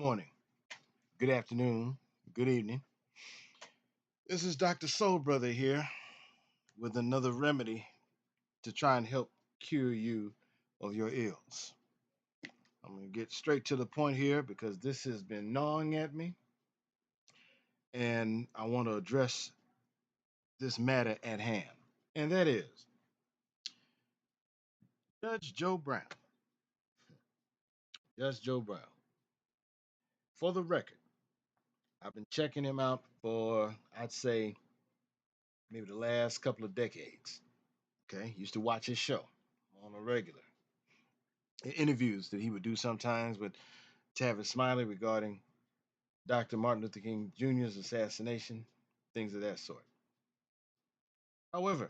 morning, good afternoon, good evening. This is Dr. Soul Brother here with another remedy to try and help cure you of your ills. I'm going to get straight to the point here because this has been gnawing at me and I want to address this matter at hand. And that is Judge Joe Brown. Judge Joe Brown. For the record, I've been checking him out for, I'd say, maybe the last couple of decades. Okay, used to watch his show on a regular. Interviews that he would do sometimes with Tavis Smiley regarding Dr. Martin Luther King Jr.'s assassination, things of that sort. However,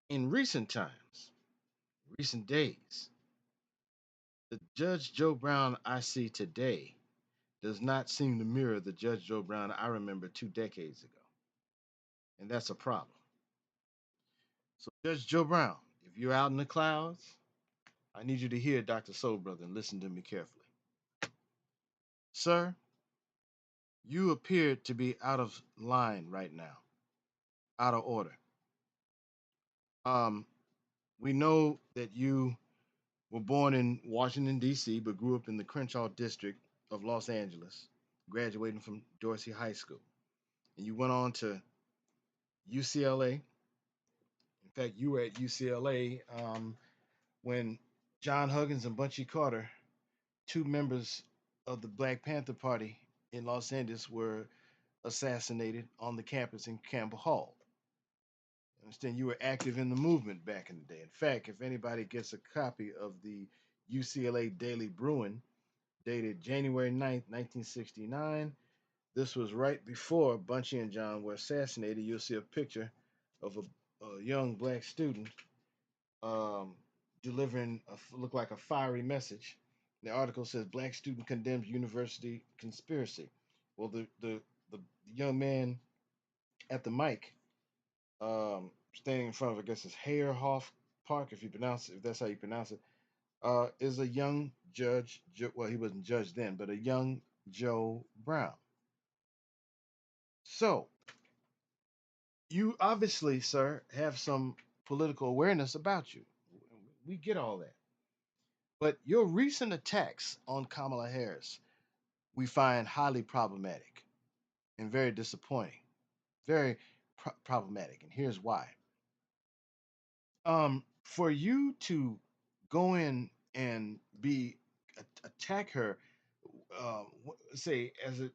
in recent times, recent days, the Judge Joe Brown I see today does not seem to mirror the Judge Joe Brown I remember 2 decades ago. And that's a problem. So, Judge Joe Brown, if you're out in the clouds, I need you to hear Dr. Soul Brother and listen to me carefully. Sir, you appear to be out of line right now, out of order. Um, we know that you were born in Washington, D.C., but grew up in the Crenshaw district of Los Angeles, graduating from Dorsey High School. And you went on to UCLA. In fact, you were at UCLA when John Huggins and Bunchy Carter, two members of the Black Panther Party in Los Angeles, were assassinated on the campus in Campbell Hall. I understand you were active in the movement back in the day. In fact, if anybody gets a copy of the UCLA Daily Bruin, dated January 9th, 1969, this was right before Bunchy and John were assassinated. You'll see a picture of a young black student um, delivering look like a fiery message. The article says black student condemns university conspiracy. Well, the young man at the mic, standing in front of, I guess it's Hayerhoff Park, if that's how you pronounce it, is a young judge. Well, he wasn't judge then, but a young Joe Brown. So you obviously, sir, have some political awareness about you. We get all that. But your recent attacks on Kamala Harris, we find highly problematic and very disappointing. Very problematic. And here's why. For you to go in and attack her, say as it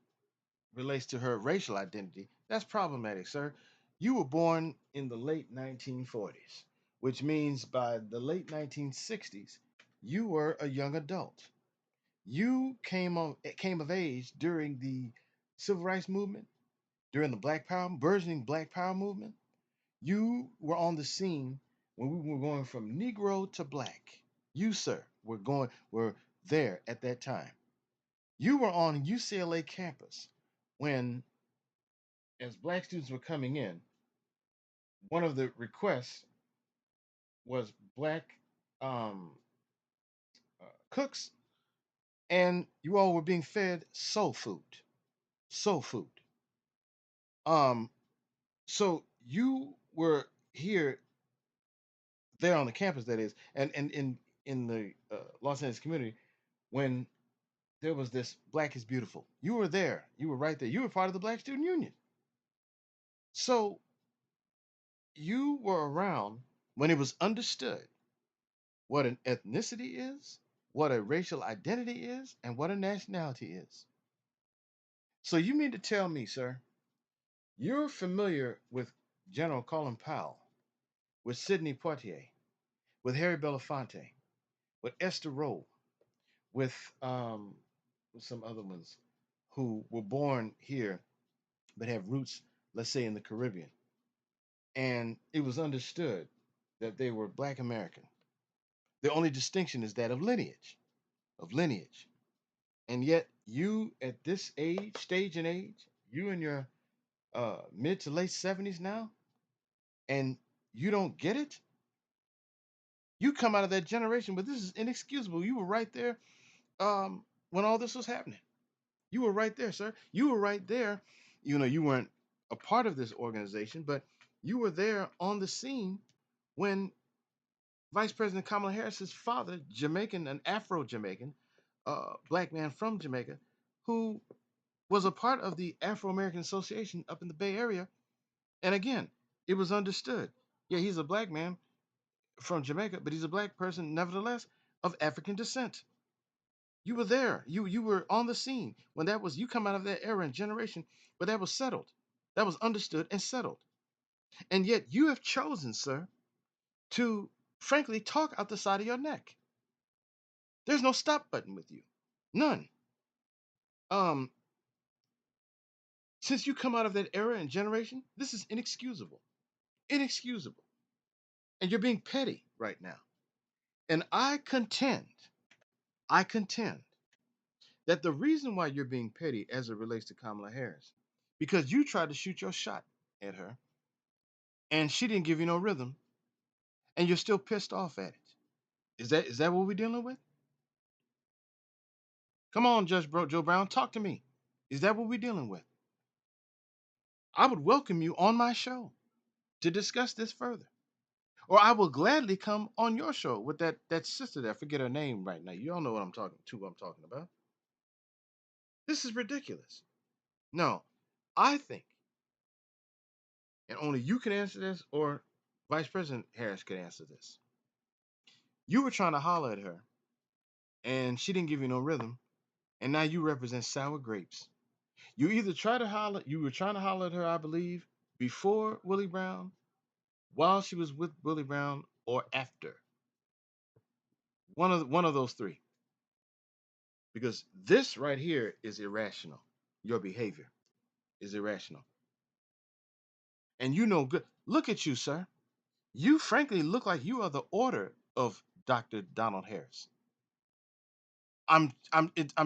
relates to her racial identity, that's problematic, sir. You were born in the late 1940s, which means by the late 1960s, you were a young adult. You came of age during the civil rights movement, during the burgeoning Black Power movement. You were on the scene when we were going from Negro to Black. You, sir, were there at that time. You were on UCLA campus when, as Black students were coming in, one of the requests was Black um, cooks, and you all were being fed soul food. Soul food. Um, so you were here, there on the campus, that is, and in the Los Angeles community when there was this Black is Beautiful. You were there. You were right there. You were part of the Black Student Union. So you were around when it was understood what an ethnicity is, what a racial identity is, and what a nationality is. So you mean to tell me, sir, you're familiar with General Colin Powell, with Sidney Poitier, with Harry Belafonte, with Esther Rolle, with some other ones who were born here but have roots, let's say, in the Caribbean. And it was understood that they were Black American. The only distinction is that of lineage. And yet, you at this stage and age, you in your mid to late 70s now, and you don't get it. You come out of that generation, but this is inexcusable. You were right there when all this was happening. You were right there, sir. You were right there. You know, you weren't a part of this organization, but you were there on the scene when Vice President Kamala Harris's father, Jamaican, an Afro Jamaican, black man from Jamaica, who was a part of the Afro American Association up in the Bay Area. And again, it was understood. Yeah, he's a black man from Jamaica, but he's a black person, nevertheless, of African descent. You were there. You were on the scene when that was. You come out of that era and generation, but that was settled. That was understood and settled. And yet you have chosen, sir, to frankly talk out the side of your neck. There's no stop button with you. None. Um, since you come out of that era and generation, this is inexcusable. Inexcusable. And you're being petty right now. And I contend that the reason why you're being petty as it relates to Kamala Harris, because you tried to shoot your shot at her and she didn't give you no rhythm, and you're still pissed off at it. Is that what we're dealing with? Come on, Joe Brown, talk to me. Is that what we're dealing with? I would welcome you on my show to discuss this further. Or I will gladly come on your show with that sister there. I forget her name right now. You all know what I'm talking about. This is ridiculous. No, I think, and only you can answer this, or Vice President Harris could answer this. You were trying to holler at her, and she didn't give you no rhythm, and now you represent sour grapes. You were trying to holler at her, I believe, before Willie Brown, while she was with Willie Brown, or after. One of those three. Because this right here is irrational. Your behavior is irrational. And you know good. Look at you, sir. You frankly look like you are the order of Dr. Donald Harris. I'm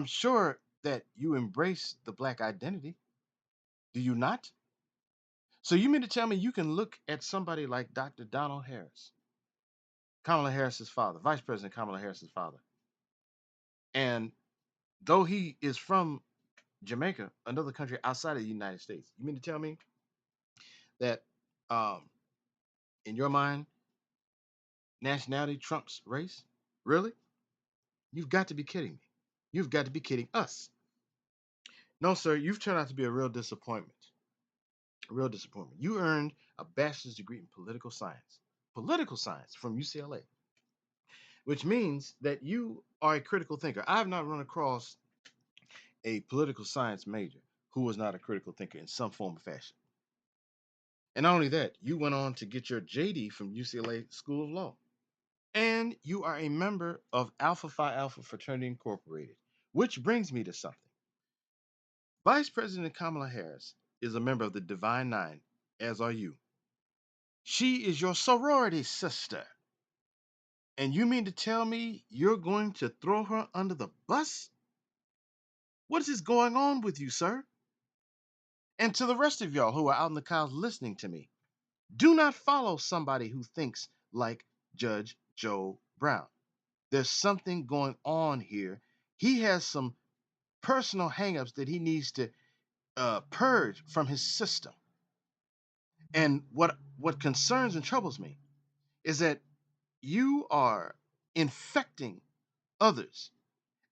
sure that you embrace the black identity. Do you not? So you mean to tell me you can look at somebody like Dr. Donald Harris, Kamala Harris's father, Vice President Kamala Harris's father, and though he is from Jamaica, another country outside of the United States, you mean to tell me that um, in your mind nationality trumps race? Really? You've got to be kidding me. You've got to be kidding us. No, sir, you've turned out to be a real disappointment. A real disappointment. You earned a bachelor's degree in political science from UCLA, which means that you are a critical thinker. I have not run across a political science major who was not a critical thinker in some form or fashion. And not only that, you went on to get your JD from UCLA School of Law. And you are a member of Alpha Phi Alpha Fraternity Incorporated, which brings me to something. Vice President Kamala Harris is a member of the Divine Nine, as are you. She is your sorority sister. And you mean to tell me you're going to throw her under the bus? What is going on with you, sir? And to the rest of y'all who are out in the crowd listening to me, do not follow somebody who thinks like Judge Joe Brown. There's something going on here. He has some personal hangups that he needs to purge from his system. And what concerns and troubles me is that you are infecting others.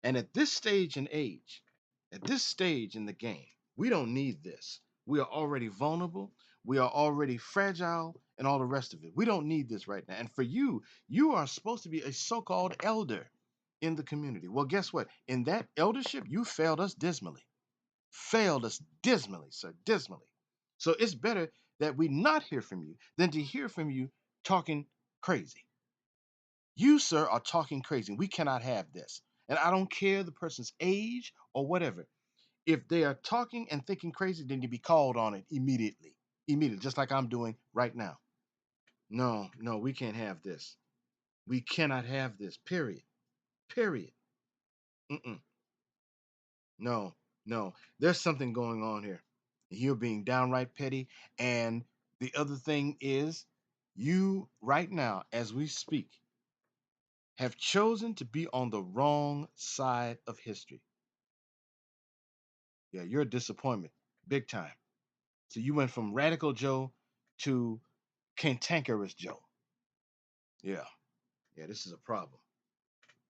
And at this stage in age, at this stage in the game, we don't need this. We are already vulnerable. We are already fragile and all the rest of it. We don't need this right now. And for you, you are supposed to be a so called elder in the community. Well, guess what? In that eldership, you failed us dismally. Failed us dismally, sir, dismally. So it's better that we not hear from you than to hear from you talking crazy. You, sir, are talking crazy. We cannot have this. And I don't care the person's age or whatever. If they are talking and thinking crazy, then you be called on it immediately. Immediately, just like I'm doing right now. No, no, we can't have this. We cannot have this. Period. Period. Mm-mm. No, no. There's something going on here. You're being downright petty. And the other thing is, you right now, as we speak, have chosen to be on the wrong side of history. Yeah, you're a disappointment, big time. So you went from Radical Joe to Cantankerous Joe. Yeah, yeah, this is a problem.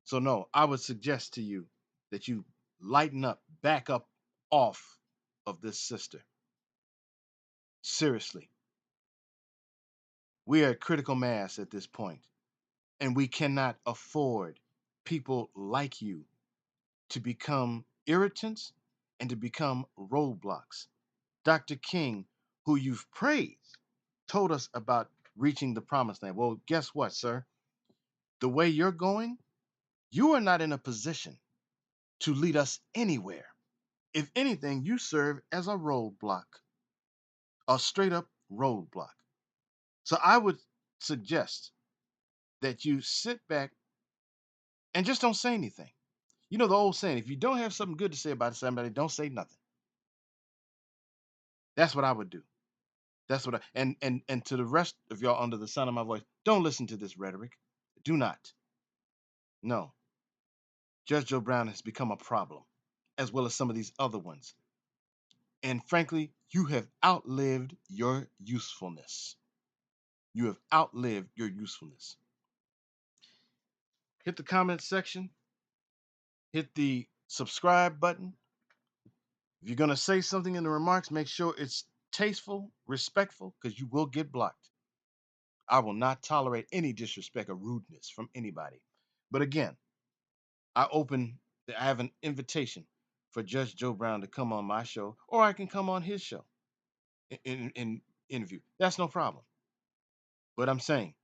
So no, I would suggest to you that you lighten up, back up off of this sister. Seriously, we are at critical mass at this point, and we cannot afford people like you to become irritants and to become roadblocks. Dr. King, who you've praised, told us about reaching the promised land. Well, guess what, sir? The way you're going, you are not in a position to lead us anywhere. If anything, you serve as a roadblock, a straight up roadblock. So I would suggest that you sit back and just don't say anything. You know the old saying, if you don't have something good to say about somebody, don't say nothing. That's what I would do. That's what I and to the rest of y'all under the sound of my voice, don't listen to this rhetoric. Do not. No. Judge Joe Brown has become a problem, as well as some of these other ones. And frankly, you have outlived your usefulness. You have outlived your usefulness. Hit the comment section, hit the subscribe button. If you're going to say something in the remarks, make sure it's tasteful, respectful, because you will get blocked. I will not tolerate any disrespect or rudeness from anybody. But again, I have an invitation for Judge Joe Brown to come on my show, or I can come on his show in interview. That's no problem. But I'm saying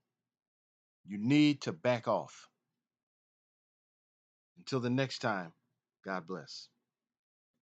you need to back off. Until the next time, God bless.